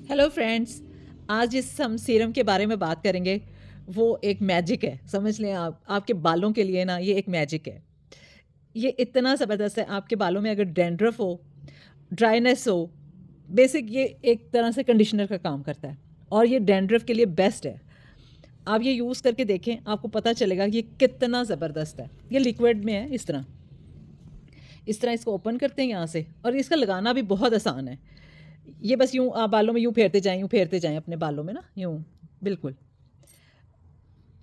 Hello friends. आज जिस हम सीरम के बारे में बात करेंगे वो एक मैजिक है। समझ लें आप, आपके बालों के लिए ना ये एक मैजिक है। ये इतना ज़बरदस्त है, आपके बालों में अगर डैंड्रफ हो, ड्राइनेस हो, बेसिक ये एक तरह से कंडीशनर का काम करता है और ये डैंड्रफ के लिए बेस्ट है। आप ये यूज़ करके देखें, आपको पता चलेगा कि ये कितना ज़बरदस्त है। ये लिक्विड में है। इस तरह इसको ओपन करते हैं यहाँ से, और इसका लगाना भी बहुत आसान है। ये बस यूँ आप बालों में यूँ फेरते जाएँ अपने बालों में ना, यूँ बिल्कुल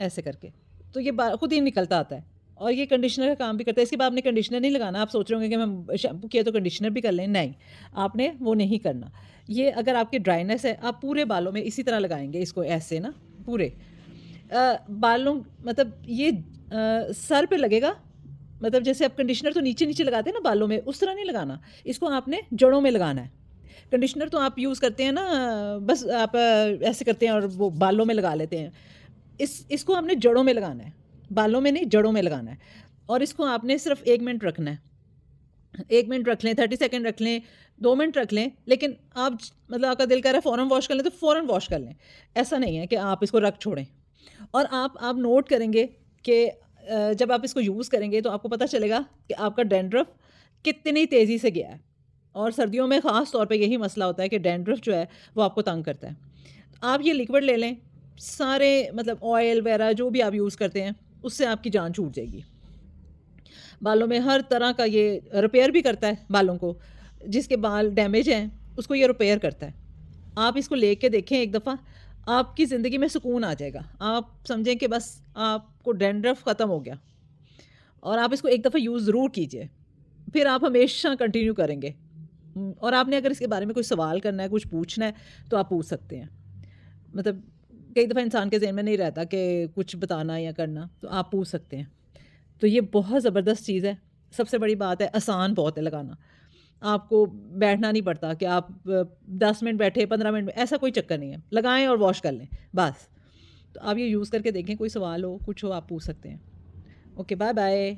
ऐसे करके, तो ये खुद ही निकलता आता है। और ये कंडीशनर का काम भी करता है। इसके बाद आपने कंडीशनर नहीं लगाना। आप सोच रहे होंगे कि हम शैम्पू किया तो कंडीशनर भी कर लें, नहीं, आपने वो नहीं करना। ये अगर आपकी ड्राइनेस है, आप पूरे बालों में इसी तरह लगाएंगे इसको, ऐसे ना पूरे बालों, मतलब ये सर पे लगेगा। मतलब जैसे आप कंडीशनर तो नीचे नीचे लगाते हैं ना बालों में, उस तरह नहीं लगाना। इसको आपने जड़ों में लगाना है। कंडीशनर तो आप यूज़ करते हैं ना, बस आप ऐसे करते हैं और वो बालों में लगा लेते हैं। इसको आपने जड़ों में लगाना है, बालों में नहीं, जड़ों में लगाना है। और इसको आपने सिर्फ 1 मिनट रखना है। 1 मिनट रख लें, 30 सेकंड रख लें, 2 मिनट रख लें, लेकिन आप मतलब आपका दिल कर रहा है फ़ौरन वॉश कर लें तो फ़ौरन वॉश कर लें। ऐसा नहीं है कि आप इसको रख छोड़ें। और आप नोट करेंगे कि जब आप इसको यूज़ करेंगे तो आपको पता चलेगा कि आपका डैंड्रफ कितनी तेज़ी से गया है। और सर्दियों में ख़ास तौर पे यही मसला होता है कि डैंड्रफ जो है वो आपको तंग करता है। आप ये लिक्विड ले लें, सारे मतलब ऑयल वगैरह जो भी आप यूज़ करते हैं, उससे आपकी जान छूट जाएगी। बालों में हर तरह का ये रिपेयर भी करता है बालों को। जिसके बाल डैमेज हैं, उसको ये रिपेयर करता है। आप इसको लेके देखें एक दफ़ा, आपकी ज़िंदगी में सुकून आ जाएगा। आप समझें कि बस आपको डैंड्रफ ख़त्म हो गया। और आप इसको एक दफ़ा यूज़ ज़रूर कीजिए, फिर आप हमेशा कंटिन्यू करेंगे। और आपने अगर इसके बारे में कोई सवाल करना है, कुछ पूछना है, तो आप पूछ सकते हैं। मतलब कई दफ़ा इंसान के ज़हन में नहीं रहता कि कुछ बताना या करना, तो आप पूछ सकते हैं। तो ये बहुत ज़बरदस्त चीज़ है। सबसे बड़ी बात है, आसान बहुत है लगाना। आपको बैठना नहीं पड़ता कि आप 10 मिनट बैठे, 15 मिनट में, ऐसा कोई चक्कर नहीं है। लगाएँ और वॉश कर लें, बस। तो आप ये यूज़ करके देखें, कोई सवाल हो, कुछ हो, आप पूछ सकते हैं। Okay, bye bye.